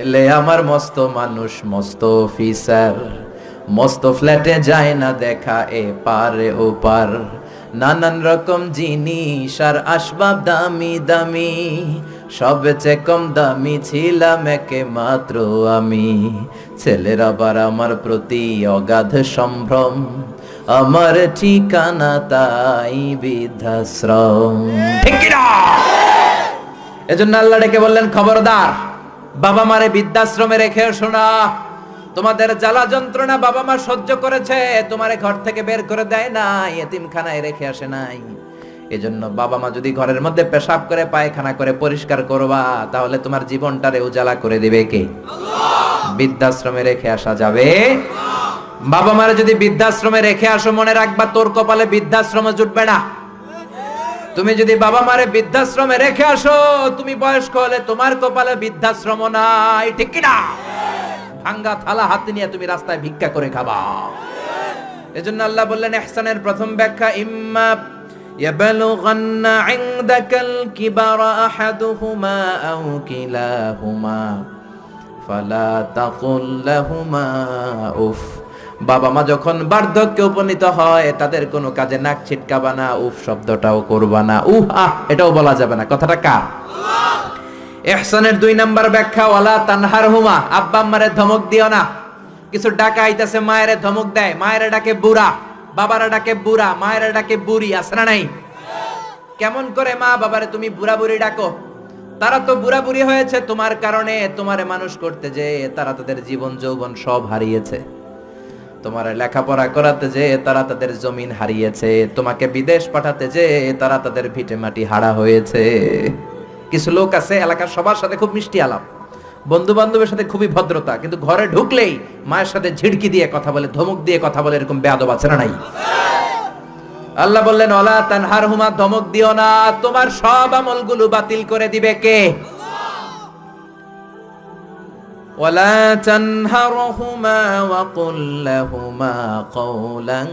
এলে আমার মস্ত মানুষ মস্ত অফিসার, মস্ত ফ্ল্যাটে যায় না দেখা এ পারে ও পার, নানান রকম জিনিস আর আসবাব দামি দামি, সবচেয়ে কম দামি ছিলাম একে মাত্র আমি। ছেলের আবার আমার প্রতি অগাধ সম্ভ্রম, আমার ঠিকানা তাই বৃদ্ধাশ্রম। ঠিক কি না? এজন্য আল্লাহ ডেকে বললেন, খবরদার, বাবা মারে বৃদ্ধাশ্রমে রেখে এসো না। তোমাদের জ্বালা যন্ত্রণা বাবা মা সহ্য করেছে, তোমারে ঘর থেকে বের করে দেয় না, এতিমখানায় রেখে আসে নাই। এজন্য বাবা মা যদি ঘরের মধ্যে পেশাব করে পায়খানা করে পরিষ্কার করবা, তাহলে তোমার জীবনটারে উজালা করে দিবে কে? আল্লাহ। বৃদ্ধাশ্রমে রেখে আসা যাবে? বাবা মারে যদি বৃদ্ধাশ্রমে রেখে আসো, মনে রাখবা তোর কপালে বৃদ্ধাশ্রমে জুটবে না। তুমি যদি বাবা মারে বৃদ্ধাশ্রমে রেখে আসো, তুমি বয়স্ক হলে তোমার কপালে বৃদ্ধাশ্রম নাই। ঠিক কি না? ভাঙ্গা থালা হাতে নিয়ে তুমি রাস্তায় ভিক্ষা করে খাবা। এজন্য আল্লাহ বললেন, ইহসানের প্রথম ব্যাখ্যা, ইম্মা ইয়াবলুগান্না ইনদাকাল কিবারা আহাদুহুমা আও কিলাহুমা ফালা তাকুল লাহুমা উফ। বাবা মা যখন বার্ধক্যে উপনীত হয়, তাদের কোনো কাজে নাক ছিটকাবা না, উফ শব্দটাও করবা না, উহ আহ এটাও বলা যাবে না। কথাটা কার? ইহসানের 2 নাম্বার ব্যাখ্যা, ওয়ালা তানহারহুমা, আব্বা আম্মারে ধমক দিও না। কিছু ডাকা আইতাছে, মায়েরে ধমক দেয়, মায়েরে ডাকে বুড়া, বাবারা ডাকে বুড়া, মায়েরা ডাকে বুড়ি, আছে না নাই? কেমন করে মা বাবারে তুমি বুড়া বুড়ি ডাকো? তারা তো বুড়া বুড়ি হয়েছে তোমার কারণে। তোমারে মানুষ করতে যে তারা তাদের জীবন যৌবন সব হারিয়েছে, তোমারে লেখাপড়া করাতে যে তারা তাদের জমিন হারিয়েছে, তোমাকে বিদেশ পাঠাতে যে তারা তাদের ভিটে মাটি হারা হয়েছে। কিছু লোক আছে এলাকার সবার সাথে খুব মিষ্টি আলাপ, বন্ধু বান্ধবের সাথে খুবই ভদ্রতা, কিন্তু ঘরে ঢুকলেই মায়ের সাথে ঝিড়কি দিয়ে কথা বলে, ধমক দিয়ে কথা বলে, এরকম বেয়াদব আছে না নাই? আল্লাহ বললেন, ওয়ালা তানহারহুমা, ধমক দিও না, তোমার সব আমলগুলো বাতিল করে দিবে কে? ওয়ালা তানহারহুমা ওয়া কুল লাহুমা কওলান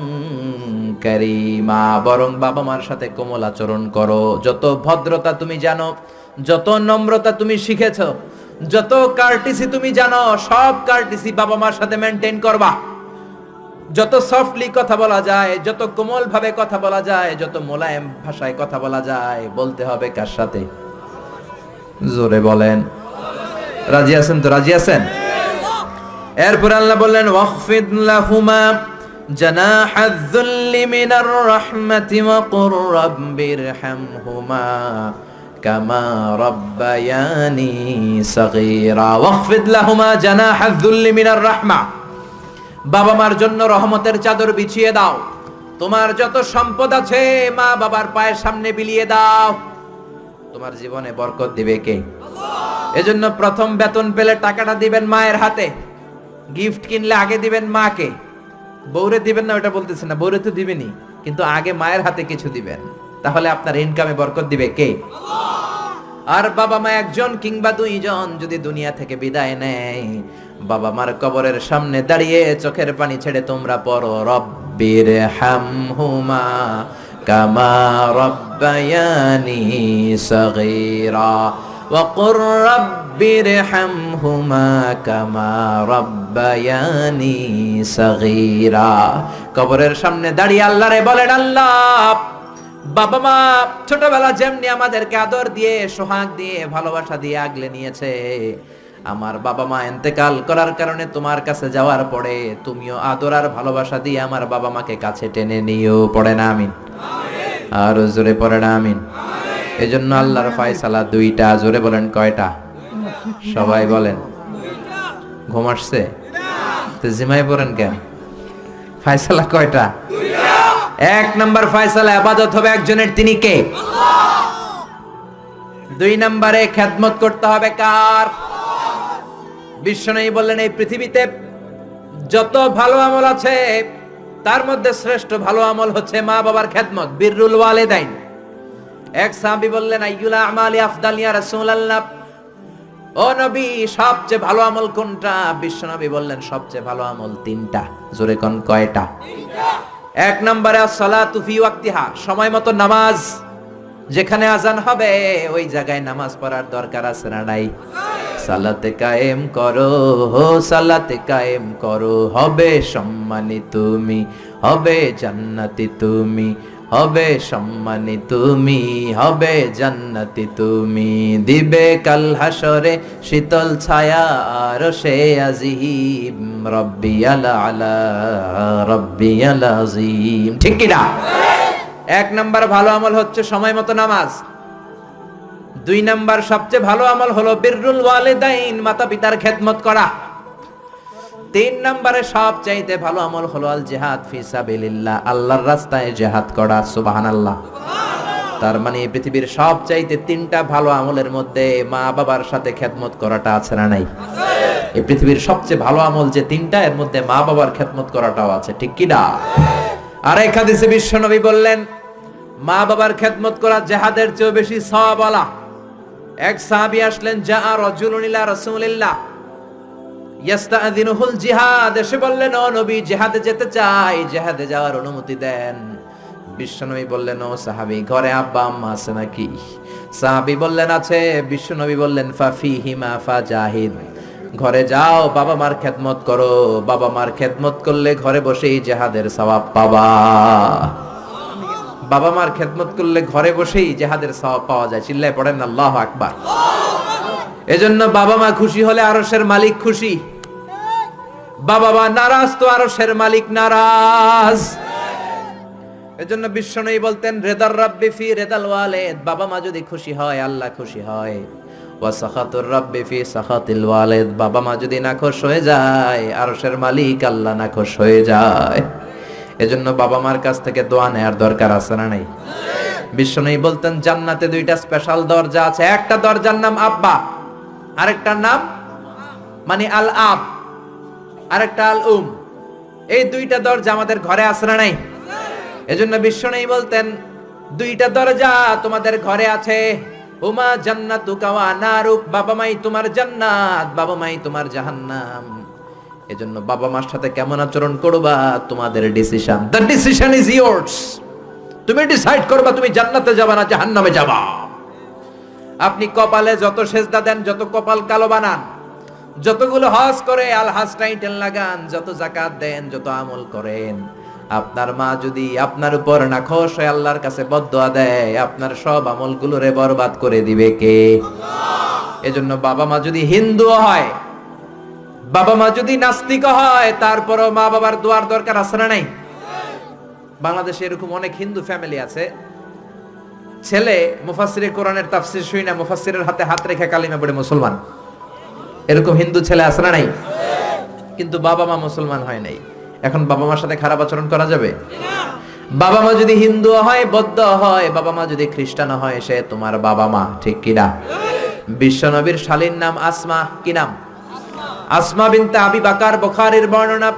কারীমা, বরং বাবা মার সাথে কোমল আচরণ করো। যত ভদ্রতা তুমি জানো, যত নম্রতা তুমি শিখেছো, যত কার্টিসি তুমি জানো, সব কার্টিসি বাবা মার সাথে মেইনটেইন করবা। যত সফটলি কথা বলা যায়, যত কোমল ভাবে কথা বলা যায়, যত মোলায়েম ভাষায় কথা বলা যায়, বলতে হবে কার সাথে? জোরে বলেন, রাজি আছেন তো? রাজি আছেন? এরপর আল্লাহ বললেন, ওয়াখফিদ লাহুমা জানাহায যুল্লি মিনার রাহমাতি ওয়া কুর রাব্বিরহামহুমা কামা রাব্বায়ানি সাগীরা। ওয়াখফিদ লাহুমা জানাহায যুল্লি মিনার রাহমা, বাবা মার জন্য রহমতের চাদর বিছিয়ে দাও। তোমার যত সম্পদ আছে মা বাবার পায়ের সামনে বিলিয়ে দাও, তোমার জীবনে বরকত দিবে কে? আল্লাহ। এজন্য প্রথম বেতন পেলে টাকাটা দিবেন মায়ের হাতে, গিফট কিনলে আগে দিবেন মাকে। বউরে দিবেন না ওটা বলতেছে না, বউরে তো দিবেনই, কিন্তু আগে মায়ের হাতে কিছু দিবেন, তাহলে আপনার ইনকামে বরকত দিবে কে? আল্লাহ। আর বাবা মা একজন কিংবা 2 জন যদি দুনিয়া থেকে বিদায় নেয়, বাবা মার কবরের সামনে দাঁড়িয়ে চোখের পানি ছেড়ে তোমরা পড়ো, রব্বিরহামহুমা কামা রাব্বায়ানি সাগীরা ওয়া কুর রাব্বিরহামহুমা কামা রাব্বায়ানি সাগীরা। কবরের সামনে দাঁড়িয়ে আল্লাহরে বলেন, আল্লাহ, বাবা মা ছোটবেলা যেমনি আমাদেরকে আদর দিয়ে, সোহাগ দিয়ে, ভালোবাসা দিয়ে আগলে নিয়েছে, আমার বাবা মা ইন্তেকাল করার কারণে তোমার কাছে যাওয়ার পরে তুমিও আদর আর ভালোবাসা দিয়ে আমার বাবা মাকে কাছে টেনে নিও। পড়ে না আমিন? আর জোরে পড়ে না আমিন? এজন্য আল্লাহর ফয়সালা 2টা। জোরে বলেন, কয়টা? সবাই বলেন। ঘুম আসছে তো জিমাই পড়েন কেন? ফয়সালা কয়টা? 1 নাম্বার ফয়সালা, ইবাদত হবে একজনের, তিনি কে? আল্লাহ। 2 নম্বরে খেদমত করতে হবে কার? বিশ্বনবী বললেন, এই পৃথিবীতে যত ভালো আমল আছে তার মধ্যে শ্রেষ্ঠ ভালো আমল হচ্ছে মা বাবার খেদমত, বিররুল ওয়ালিদাইন। এক সাহাবী বললেন, আইয়ুল আমালি আফদাল ইয়া রাসূলুল্লাহ, ও নবী সবচেয়ে ভালো আমল কোনটা? বিশ্বনবী বললেন, সবচেয়ে ভালো আমল 3টা। জোরে কোন, কয়টা? 3টা। 1 নম্বরে as-সালাতু ফি ওয়াক্তিহা, সময় মতো নামাজ। যেখানে আজান হবে ওই জায়গায় নামাজ পড়ার দরকার আছে না নাই? সালাতে কায়েম করো, সালাতে কায়েম করো, হবে সম্মানী তুমি, হবে জান্নাতি তুমি, হবে সম্মানী তুমি, হবে জান্নাতি তুমি। দিবে কাল হাসরে শীতল ছায়া আরশে আজিম, রব্বিয়াল আলা, রব্বিয়াল আযীম। ঠিক কি না? এক নাম্বার ভালো আমল হচ্ছে সময় মতো নামাজ। দুই নাম্বার সবচেয়ে ভালো আমল হলো বিররুল ওয়ালিদাইন, মাতা পিতার খেদমত করা। তিন নম্বরে সবচাইতে ভালো আমল হলো আল জিহাদ ফি সাবিলিল্লাহ, আল্লাহর রাস্তায় জিহাদ করা। সুবহানাল্লাহ। তার মানে এই পৃথিবীর সবচাইতে তিনটা ভালো আমলের মধ্যে মা বাবার সাথে খেদমত করাটা আছে না নাই? এই পৃথিবীর সবচেয়ে ভালো আমল যে তিনটা, এর মধ্যে মা বাবার খেদমত করাটাও আছে। ঠিক কি না? আর এক হাদিসে বিশ্বনবী বললেন, মা বাবার খেদমত করা জিহাদের চেয়ে বেশি সওয়াবওয়ালা। এক সাহাবী আসলেন, জা রাজুলুন ইলা রাসূলিল্লাহ ইয়াস্তাযিনুহুল জিহাদ, এসে বললেন, ও নবী, জিহাদে যেতে চাই, জিহাদে যাওয়ার অনুমতি দেন। বিশ্বনবী বললেন, ও সাহাবী, ঘরে আব্বা আম্মা আছে নাকি? সাহাবী বললেন, আছে। বিশ্বনবী বললেন, ফাফিহিমা ফাজাহিদ, ঘরে যাও, বাবা মার খেদমত করো। বাবা মার খেদমত করলে ঘরে বসেই জিহাদের সওয়াব পাবা। বাবা মার খেদমত করলে ঘরে বসেই জিহাদের সওয়াব পাওয়া যায়। চিল্লায় পড়েন আল্লাহু আকবার। এজন্য বাবা মা খুশি হলে আরশের মালিক খুশি, বাবা মা নারাজ তো আরশের মালিক নারাজ। এজন্য বিশ্বনবী বলতেন, রেদার রাব্বি ফি রেদাল ওয়ালিদ, বাবা মা যদি খুশি হয় আল্লাহ খুশি হয়। ওয়া সাখাতুর রাব্বি ফি সাখাতিল ওয়ালিদ, বাবা মা যদি নাখোশ হয়ে যায় আরশের মালিক আল্লাহ নাখোশ হয়ে যায়। এজন্য বাবা মার কাছ থেকে দোয়া নেয়ার দরকার আছে না নাই? বিশ্বনবী বলতেন, জান্নাতে দুইটা স্পেশাল দরজা আছে, একটা দরজার নাম আব্বা, আরেকটার নাম মানে আল আব, আরেকটা আল উম। এই দুইটা দরজা আমাদের ঘরে আছে না নাই? এজন্য বিশ্বনবী বলতেন, দুইটা দরজা তোমাদের ঘরে আছে, উমা জান্নাতুকা ওয়া নারুক, বাবা মাই তোমার জান্নাত, বাবা মাই তোমার জাহান্নাম। এজন্য বাবা মার সাথে কেমন আচরণ করবা তোমাদের decision, the decision is years. তুমি ডিসাইড করবা তুমি জান্নাতে যাবা না জাহান্নামে যাবা। আপনি কপালে যত সেজদা দেন, যত কপাল কালো বানান, যতগুলো হজ করে আল হজ টাইটেল লাগান, যত যাকাত দেন, যত আমল করেন, আপনার মা যদি আপনার উপর নাখোশ হয়ে আল্লাহর কাছে বদদোয়া দেয়, আপনার সব আমলগুলোরে বরবাদ করে দিবে কে? আল্লাহ। এজন্য বাবা মা যদি হিন্দু হয়, বাবা মা যদি নাস্তিক হয়, তারপরও মা বাবার দোয়ার দরকার আছে না নাই? বাংলাদেশে এরকম অনেক হিন্দু ফ্যামিলি আছে, ছেলে মুফাসসিরে কোরআনের তাফসীর শুই না, মুফাসসিরের হাতে হাত রেখে কালিমা পড়ে মুসলমান। এরকম হিন্দু ছেলে আছে না নাই? কিন্তু বাবা মা মুসলমান হয় নাই। এখন বাবা মার সাথে খারাপ আচরণ করা যাবে? বাবা মা যদি হিন্দু হয়, বৌদ্ধ হয়, বাবা মা যদি খ্রিস্টান হয়, সে তোমার বাবা মা। ঠিক কি না? বিশ্বনবীর শালীর নাম আসমা। কি নাম? আসমা বিনতে আবি বকর, বুখারীর বর্ণনা।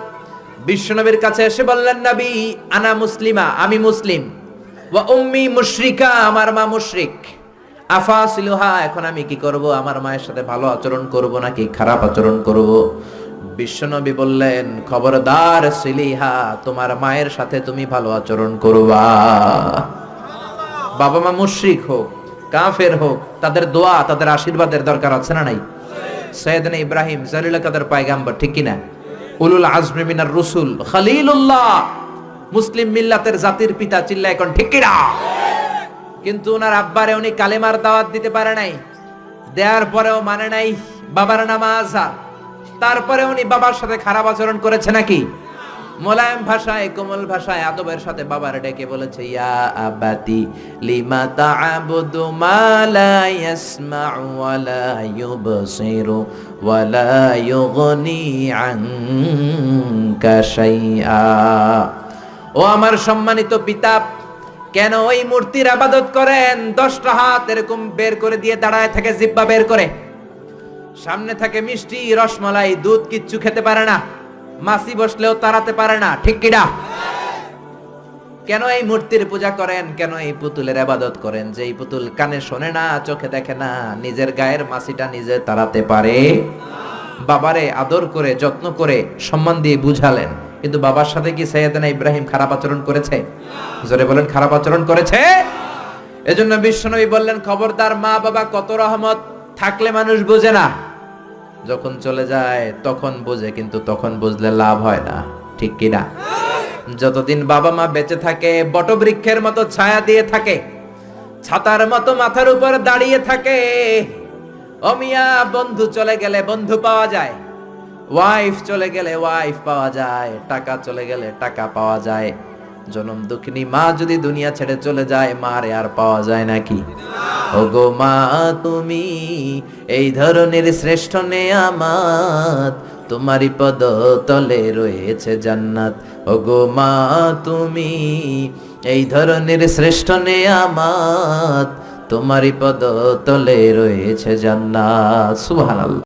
বিশ্বনবীর কাছে এসে বললেন, নবী, আনা মুসলিমা, আমি মুসলিম, ওয়া উম্মি মুশরিকা, আমার মা মুশরিক, আফাসিলুহা, এখন আমি কি করব? আমার মায়ের সাথে ভালো আচরণ করব নাকি খারাপ আচরণ করব? বিশ্বনবী বললেন, খবরদার সিলিহা, তোমার মায়ের সাথে তুমি ভালো আচরণ করবা। বাবা মা মুশরিক হোক, কাফের হোক, তাদের দোয়া, তাদের আশীর্বাদের দরকার আছে না নাই? সাইয়েদনা ইব্রাহিম জালিল কাদের পয়গাম্বর, ঠিক কি না? উলুল আজমি মিনার রসুল, খলিলুল্লাহ, মুসলিম মিল্লাতের জাতির পিতা। চিল্লায় এখন ঠিক কি না? কিন্তু ওনার আব্বারে উনি কালেমার দাওয়াত দিতে পারে নাই, দেওয়ার পরেও মানে নাই বাবার নামাজ। তারপরে উনি বাবার সাথে খারাপ আচরণ করেছে নাকি? মোলায়েম ভাষায়, কোমল ভাষায়, আদবের সাথে বাবার ডেকে বলেছে, ইয়া আবাতি লিমা তা'বুদু মা লা ইয়াসমা'ু ওয়া লা ইউবসিরু ওয়া লা ইউগনি আনকা শাইআ। ও আমার সম্মানিত পিতা, কেন ওই মূর্তির ইবাদত করেন? 10টা হাত এরকম বের করে দিয়ে দাঁড়ায় থাকে, জিহ্বা বের করে, সামনে থাকে মিষ্টি, রসমালাই, দুধ, কিচ্ছু খেতে পারে না, মাছি বসলেও তাড়াতে পারে না। ঠিক কি না? কেন এই মূর্তির পূজা করেন? কেন এই পুতুলের ইবাদত করেন? যে এই পুতুল কানে শোনে না, চোখে দেখে না, নিজের গায়ের মাছিটা নিজে তাড়াতে পারে? বাবারে আদর করে, যত্ন করে, সম্মান দিয়ে বুঝালেন, কিন্তু বাবার সাথে কি সাইয়েদনা ইব্রাহিম খারাপ আচরণ করেছে? জোরে বলেন, খারাপ আচরণ করেছে? এজন্য বিশ্বনবী বললেন, খবরদার, মা বাবা কত রহমত থাকলে মানুষ বোঝে না, যখন চলে যায় তখন বোঝে, কিন্তু তখন বুঝলে লাভ হয় না, ঠিক কিনা? যতদিন বাবা মা বেঁচে থাকে বটবৃক্ষের মতো ছায়া দিয়ে থাকে, ছাতার মতো মাথার উপর দাঁড়িয়ে থাকে। অমিয়া, বন্ধু চলে গেলে বন্ধু পাওয়া যায়, ওয়াইফ চলে গেলে ওয়াইফ পাওয়া যায়, টাকা চলে গেলে টাকা পাওয়া যায়। জনম দুঃখিনী মা যদি দুনিয়া ছেড়ে চলে যায়, মারে আর পাওয়া যায় নাকি? ওগো মা তুমি এই ধরনের শ্রেষ্ঠ নেয়ামত, তোমারই পদ তলে রয়েছে জান্নাত। ওগো মা তুমি এই ধরনের শ্রেষ্ঠ নেয়ামত, তোমারই পদ তলে রয়েছে জান্নাত। সুবহানাল্লাহ।